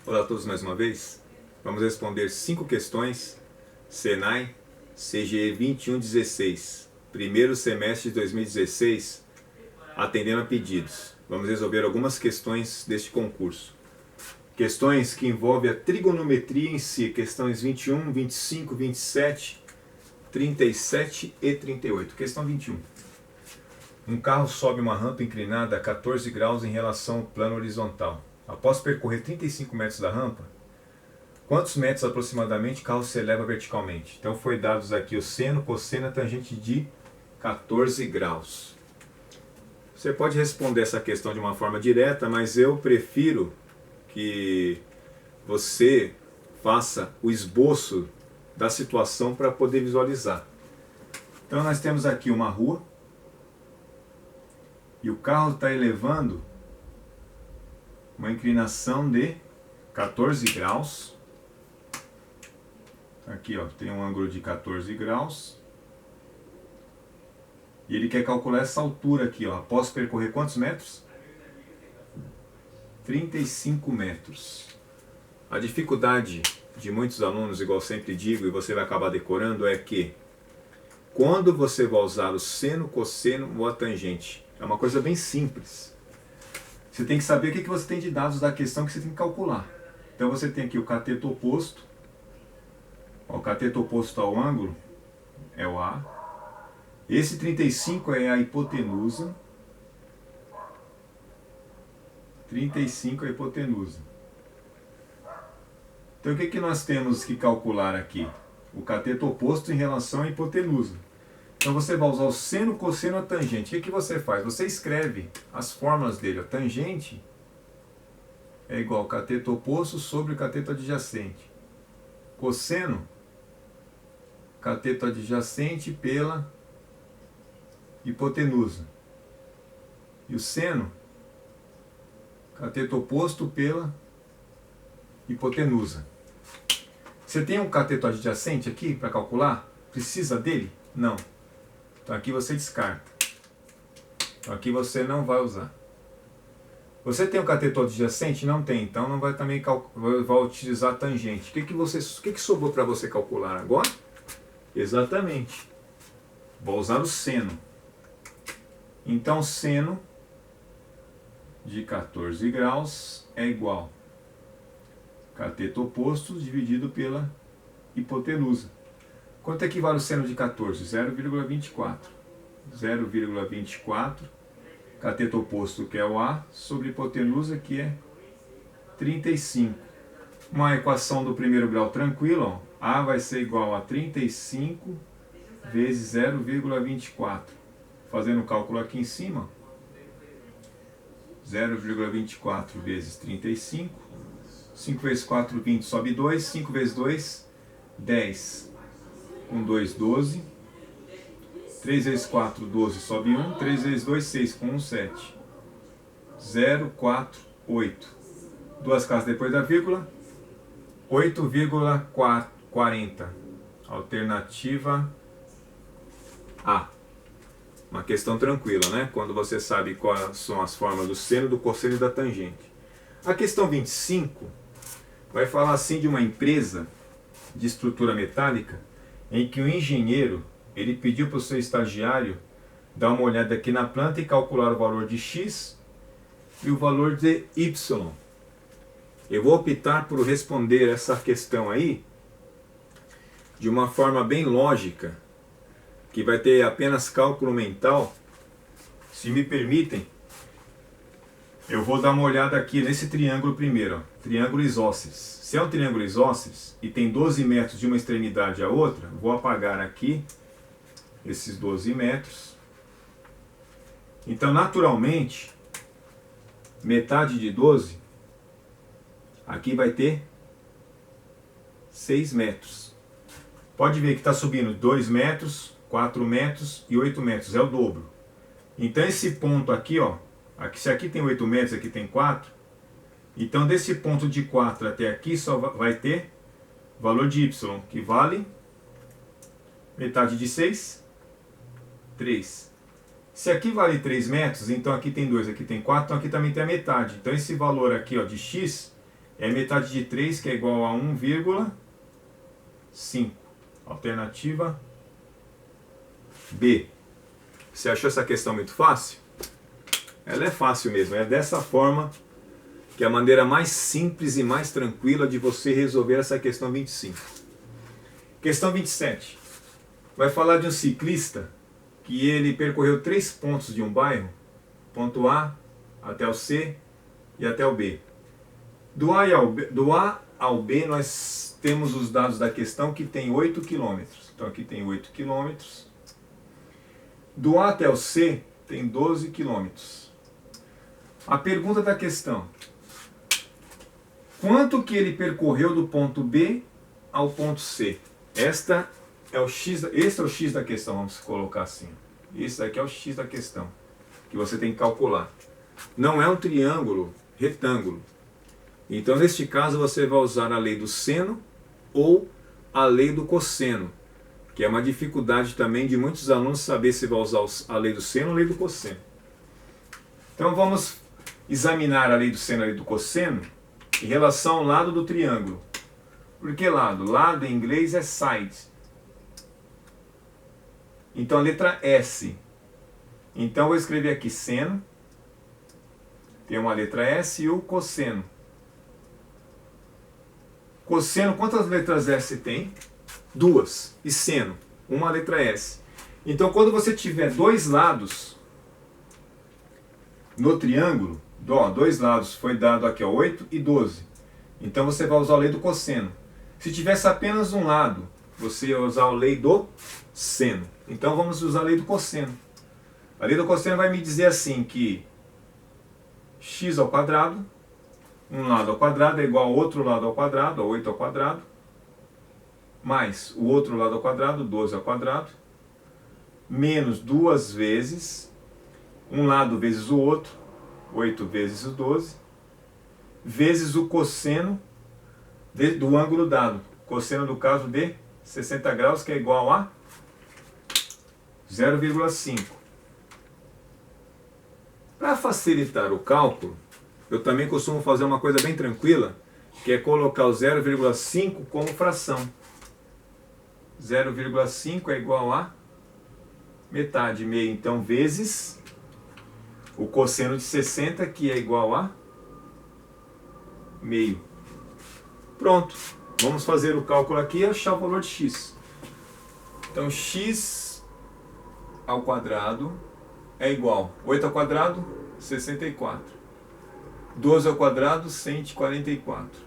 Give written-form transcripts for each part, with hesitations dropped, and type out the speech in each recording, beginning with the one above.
Olá a todos mais uma vez. Vamos responder 5 questões Senai CGE 2116, primeiro semestre de 2016, atendendo a pedidos. Vamos resolver algumas questões deste concurso. Questões que envolvem a trigonometria em si, questões 21, 25, 27, 37 e 38. Questão 21. Um carro sobe uma rampa inclinada a 14 graus em relação ao plano horizontal. Após percorrer 35 metros da rampa, quantos metros aproximadamente o carro se eleva verticalmente? Então foi dados aqui o seno, cosseno, tangente de 14 graus. Você pode responder essa questão de uma forma direta, mas eu prefiro que você faça o esboço da situação para poder visualizar. Então nós temos aqui uma rua e o carro está elevando uma inclinação de 14 graus. Aqui ó, tem um ângulo de 14 graus. E ele quer calcular essa altura aqui, ó, após percorrer quantos metros? 35 metros. A dificuldade de muitos alunos, igual eu sempre digo, e você vai acabar decorando, é que quando você vai usar o seno, cosseno ou a tangente, é uma coisa bem simples. Você tem que saber o que você tem de dados da questão que você tem que calcular. Então você tem aqui o cateto oposto. O cateto oposto ao ângulo é o A. Esse 35 é a hipotenusa. 35 é a hipotenusa. Então o que nós temos que calcular aqui? O cateto oposto em relação à hipotenusa. Então você vai usar o seno, cosseno, a tangente. O que você faz? Você escreve as fórmulas dele. A tangente é igual ao cateto oposto sobre o cateto adjacente. Cosseno, cateto adjacente pela hipotenusa. E o seno, cateto oposto pela hipotenusa. Você tem um cateto adjacente aqui para calcular? Precisa dele? Não. Então aqui você descarta. Então aqui você não vai usar. Você tem o cateto adjacente? Não tem. Então não vai também vai utilizar a tangente. O que sobrou para você calcular agora? Exatamente. Vou usar o seno. Então seno de 14 graus é igual cateto oposto dividido pela hipotenusa. Quanto equivale o seno de 14? 0,24. 0,24, cateto oposto que é o A, sobre hipotenusa que é 35. Uma equação do primeiro grau tranquila, ó. A vai ser igual a 35 vezes 0,24. Fazendo o cálculo aqui em cima, 0,24 vezes 35. 5 vezes 4, 20, sobe 2. 5 vezes 2, 10. Com 2, 12. 3 vezes 4, 12, sobe 1. 3 vezes 2, 6. Com 1, 7. 0, 4, 8. Duas casas depois da vírgula. 8,40. Alternativa A. Uma questão tranquila, né? Quando você sabe quais são as formas do seno, do cosseno e da tangente. A questão 25 vai falar assim de uma empresa de estrutura metálica em que o engenheiro ele pediu para o seu estagiário dar uma olhada aqui na planta e calcular o valor de X e o valor de Y. Eu vou optar por responder essa questão aí de uma forma bem lógica, que vai ter apenas cálculo mental. Se me permitem, eu vou dar uma olhada aqui nesse triângulo primeiro, ó, triângulo isósceles. Se é um triângulo isósceles e tem 12 metros de uma extremidade à outra, vou apagar aqui esses 12 metros. Então, naturalmente, metade de 12, aqui vai ter 6 metros. Pode ver que está subindo 2 metros, 4 metros e 8 metros, é o dobro. Então esse ponto aqui, ó, se aqui tem 8 metros, aqui tem 4, então desse ponto de 4 até aqui só vai ter valor de Y, que vale metade de 6, 3. Se aqui vale 3 metros, então aqui tem 2, aqui tem 4, então aqui também tem a metade. Então esse valor aqui, ó, de X é metade de 3, que é igual a 1,5. Alternativa B. Você achou essa questão muito fácil? Ela é fácil mesmo, é dessa forma que é a maneira mais simples e mais tranquila de você resolver essa questão 25. Questão 27. Vai falar de um ciclista que ele percorreu 3 pontos de um bairro, ponto A até o C e até o B. Do A ao B nós temos os dados da questão que tem 8 km. Então aqui tem 8 km. Do A até o C tem 12 km. A pergunta da questão: quanto que ele percorreu do ponto B ao ponto C? Este é o X da questão, vamos colocar assim. Esse aqui é o X da questão, que você tem que calcular. Não é um triângulo retângulo. Então, neste caso, você vai usar a lei do seno ou a lei do cosseno, que é uma dificuldade também de muitos alunos saber se vai usar a lei do seno ou a lei do cosseno. Então, vamos examinar a lei do seno e a lei do cosseno em relação ao lado do triângulo. Por que lado? Lado em inglês é side. Então a letra S. Então eu vou escrever aqui seno. Tem uma letra S e o cosseno. Cosseno, quantas letras S tem? 2. E seno, uma letra S. Então quando você tiver dois lados no triângulo, dois lados, foi dado aqui 8 e 12. Então você vai usar a lei do cosseno. Se tivesse apenas um lado, você ia usar a lei do seno. Então vamos usar a lei do cosseno. A lei do cosseno vai me dizer assim que x ao quadrado, um lado ao quadrado é igual ao outro lado ao quadrado, 8 ao quadrado, mais o outro lado ao quadrado, 12 ao quadrado, menos 2 vezes um lado vezes o outro, 8 vezes o 12, vezes o cosseno do ângulo dado. Cosseno do caso de 60 graus, que é igual a 0,5. Para facilitar o cálculo, eu também costumo fazer uma coisa bem tranquila, que é colocar o 0,5 como fração. 0,5 é igual a metade, meio, então, vezes o cosseno de 60, que é igual a meio. Pronto. Vamos fazer o cálculo aqui e achar o valor de x. Então, x ao quadrado é igual a 8 ao quadrado, 64. 12 ao quadrado, 144.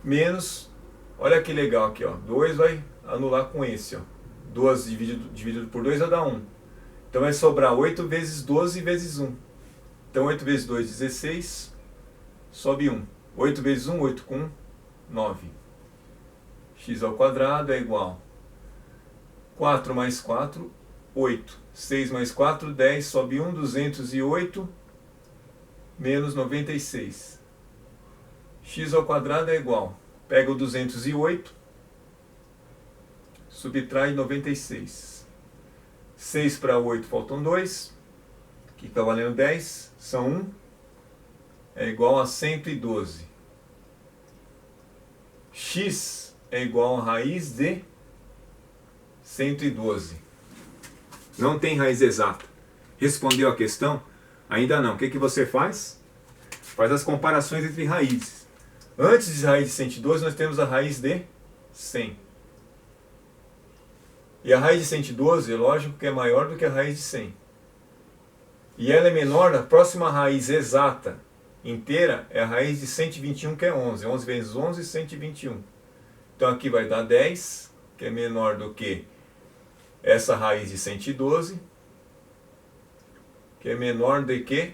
Menos, olha que legal aqui, ó, 2 vai anular com esse, ó. 2 dividido por 2 vai dar 1. Então vai sobrar 8 vezes 12 vezes 1. Então 8 vezes 2, 16, sobe 1. 8 vezes 1, 8 com 1, 9. X ao quadrado é igual a 4 mais 4, 8. 6 mais 4, 10, sobe 1, 208, menos 96. X ao quadrado é igual, pega o 208, subtrai 96. 6 para 8 faltam 2, que está valendo 10, são 1, é igual a 112. X é igual a raiz de 112. Não tem raiz exata. Respondeu a questão? Ainda não. O que você faz? Faz as comparações entre raízes. Antes de raiz de 112, nós temos a raiz de 100. E a raiz de 112, é lógico que é maior do que a raiz de 100. E ela é menor, a próxima raiz exata inteira é a raiz de 121, que é 11. 11 vezes 11, 121. Então aqui vai dar 10, que é menor do que essa raiz de 112, que é menor do que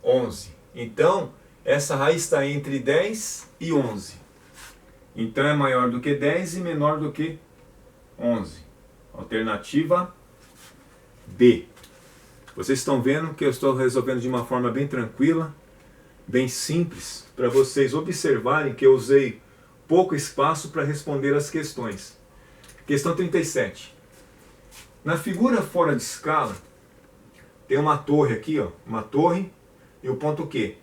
11. Então, essa raiz está entre 10 e 11. Então é maior do que 10 e menor do que 11. Alternativa B. Vocês estão vendo que eu estou resolvendo de uma forma bem tranquila, bem simples, para vocês observarem que eu usei pouco espaço para responder as questões. Questão 37. Na figura fora de escala, tem uma torre aqui, ó, uma torre e o ponto Q.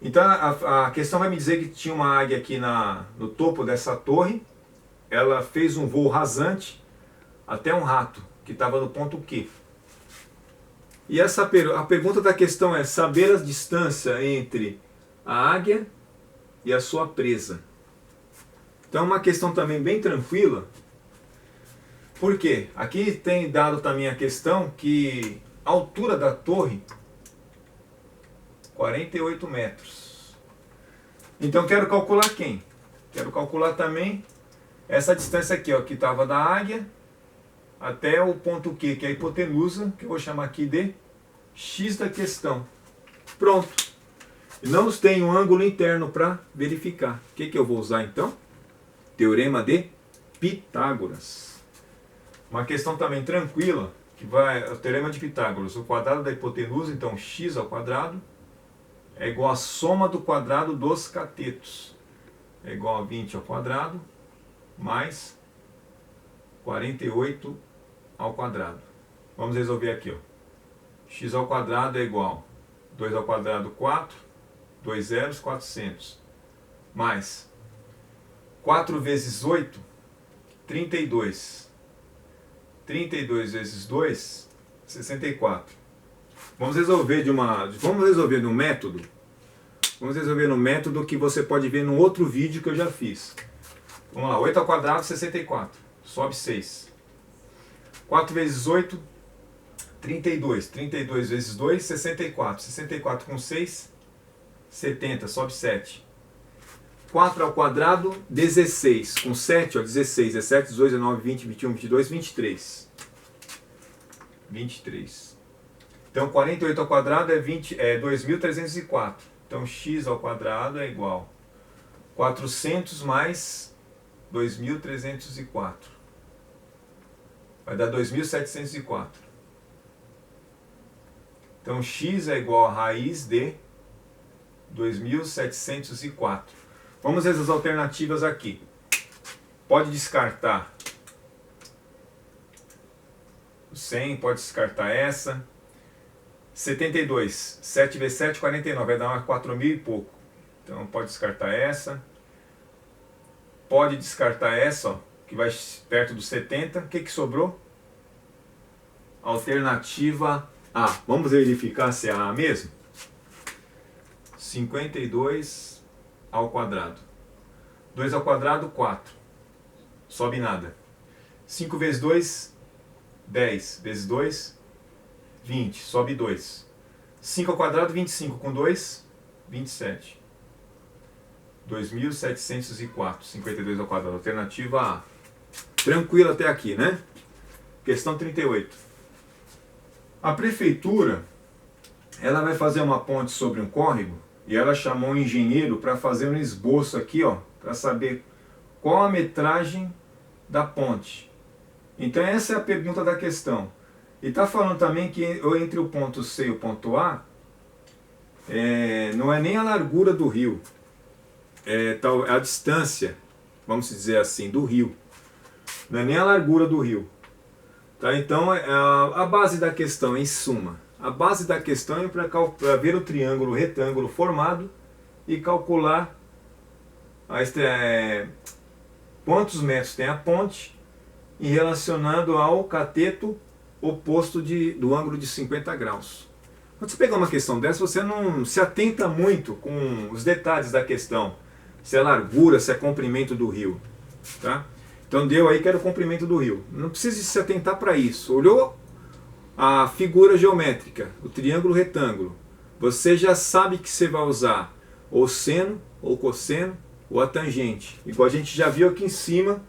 Então a questão vai me dizer que tinha uma águia aqui no topo dessa torre, ela fez um voo rasante até um rato, que estava no ponto Q. E a pergunta da questão é saber a distância entre a águia e a sua presa. Então é uma questão também bem tranquila. Por quê? Aqui tem dado também a questão que a altura da torre, 48 metros. Então quero calcular quem? Quero calcular também essa distância aqui, ó, que estava da águia até o ponto Q, que é a hipotenusa, que eu vou chamar aqui de X da questão. Pronto. E não nos tem um ângulo interno para verificar. O que eu vou usar então? Teorema de Pitágoras. Uma questão também tranquila, que vai o teorema de Pitágoras. O quadrado da hipotenusa, então x ao quadrado, é igual à soma do quadrado dos catetos. É igual a 20 ao quadrado, mais 48 ao quadrado. Vamos resolver aqui, ó. X ao quadrado é igual a 2 ao quadrado, 4, 2 zeros, 400, mais 4 vezes 8, 32. 32 vezes 2, 64. Vamos resolver no método. Vamos resolver no método que você pode ver no outro vídeo que eu já fiz. Vamos lá, 8 ao quadrado, 64. Sobe 6. 4 vezes 8, 32. 32 vezes 2, 64. 64 com 6, 70. Sobe 7. 4 ao quadrado, 16. Com 7, ó, 16. 17, 18, 19, 20, 21, 22, 23. 23. Então, 48 ao quadrado é 2.304. Então, x ao quadrado é igual a 400 mais 2.304. Vai dar 2.704. Então, x é igual a raiz de 2.704. Vamos ver as alternativas aqui. Pode descartar o 100, pode descartar essa. 72, 7 vezes 7, 49, vai dar uma 4.000 e pouco. Então pode descartar essa. Pode descartar essa, ó, que vai perto dos 70. O que sobrou? Alternativa A. Vamos verificar se é A mesmo? 52 ao quadrado. 2 ao quadrado, 4. Sobe nada. 5 vezes 2, 10. Vezes 2, 20. Sobe 2. 5 ao quadrado, 25. Com 2, 27. 2.704. 52 ao quadrado. Alternativa A. Tranquilo até aqui, né? Questão 38. A prefeitura, ela vai fazer uma ponte sobre um córrego e ela chamou um engenheiro para fazer um esboço aqui, ó, para saber qual a metragem da ponte. Então essa é a pergunta da questão. E está falando também que entre o ponto C e o ponto A, não é nem a largura do rio, é a distância, vamos dizer assim, do rio. Não é nem a largura do rio. Tá? Então a base da questão, em suma, a base da questão é para ver o triângulo retângulo formado e calcular quantos metros tem a ponte e relacionando ao cateto oposto do ângulo de 50 graus. Quando você pegar uma questão dessa, você não se atenta muito com os detalhes da questão. Se é largura, se é comprimento do rio. Tá? Então deu aí que era o comprimento do rio. Não precisa se atentar para isso. Olhou a figura geométrica, o triângulo retângulo. Você já sabe que você vai usar ou seno, ou cosseno, ou a tangente. Igual a gente já viu aqui em cima,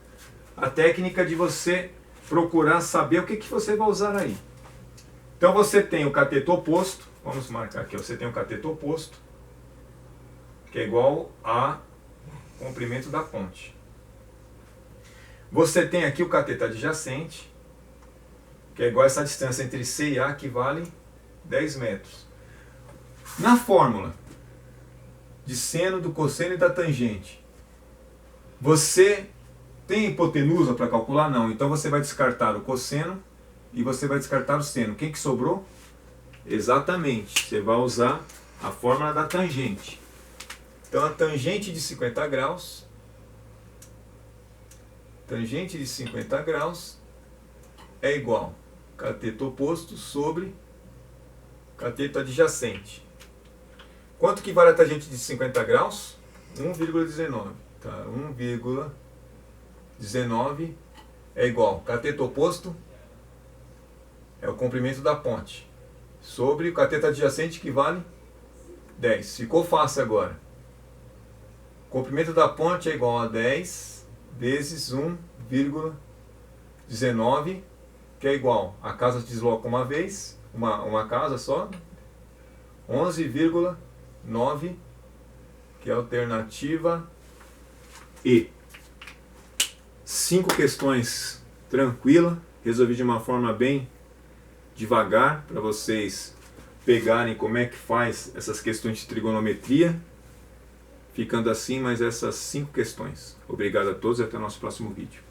a técnica de você procurar saber o que você vai usar aí. Então você tem o cateto oposto, vamos marcar aqui, você tem o cateto oposto, que é igual a comprimento da ponte. Você tem aqui o cateto adjacente, que é igual a essa distância entre C e A, que vale 10 metros. Na fórmula de seno, do cosseno e da tangente, você tem hipotenusa para calcular? Não. Então você vai descartar o cosseno e você vai descartar o seno. Quem que sobrou? Exatamente. Você vai usar a fórmula da tangente. Então a tangente de 50 graus, é igual a cateto oposto sobre cateto adjacente. Quanto que vale a tangente de 50 graus? 1,19. Tá? 1,19 é igual. Cateto oposto é o comprimento da ponte. Sobre o cateto adjacente, que vale 10. Ficou fácil agora. O comprimento da ponte é igual a 10 vezes 1,19, que é igual. A casa se desloca uma vez, uma casa só. 11,9, que é a alternativa E. 5 questões tranquila, resolvi de uma forma bem devagar para vocês pegarem como é que faz essas questões de trigonometria, ficando assim mais essas 5 questões. Obrigado a todos e até o nosso próximo vídeo.